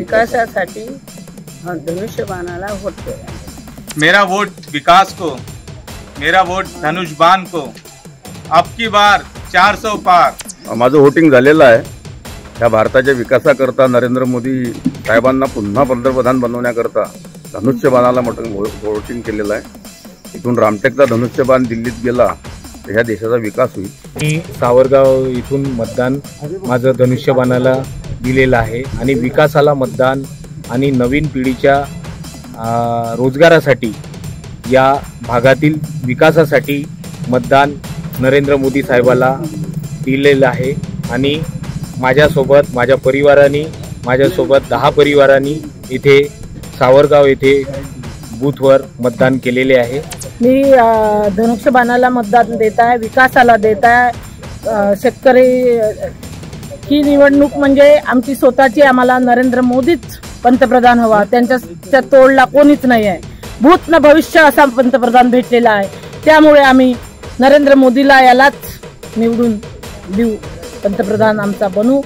विकासासाठी धनुष्यबाणाला वोट द्या। मेरा वोट विकास को, मेरा वोट धनुष्यबाण को, अब की बार 400 पार। माझं वोटिंग झालेलं आहे। या भारताच्या विकासाकरता नरेंद्र मोदी साहेबांना पुन्हा पंतप्रधान बनवण्याकरता धनुष्यबाणाला वोटिंग केलेलं आहे। इथून रामटेकचा धनुष्यबाण दिल्लीत गेला तर ह्या देशाचा विकास होईल। मी सावरगाव इथून मतदान माझं धनुष्यबाणाला दिलेलं आहे आणि विकासाला मतदान आणि नवीन पिढीच्या रोजगारासाठी या भागातील विकासासाठी मतदान नरेंद्र मोदी साहेबाला दिलेलं आहे। आणि माझ्यासोबत माझ्या परिवाराने माझ्यासोबत 10 परिवारांनी इथे सावरगाव येथे बूथवर मतदान केलेले आहे। मी धनुष्यबाणाला मतदान देत आहे, विकासाला देत आहे। शेतकरी ही निवडणूक म्हणजे आमची स्वतःची, आम्हाला नरेंद्र मोदीच पंतप्रधान हवा, त्यांच्या तोडला कोणीच नाही आहे। भूत न भविष्य असा पंतप्रधान भेटलेला आहे, त्यामुळे आम्ही नरेंद्र मोदीला यालाच निवडून देऊ, पंतप्रधान आमचा बनू।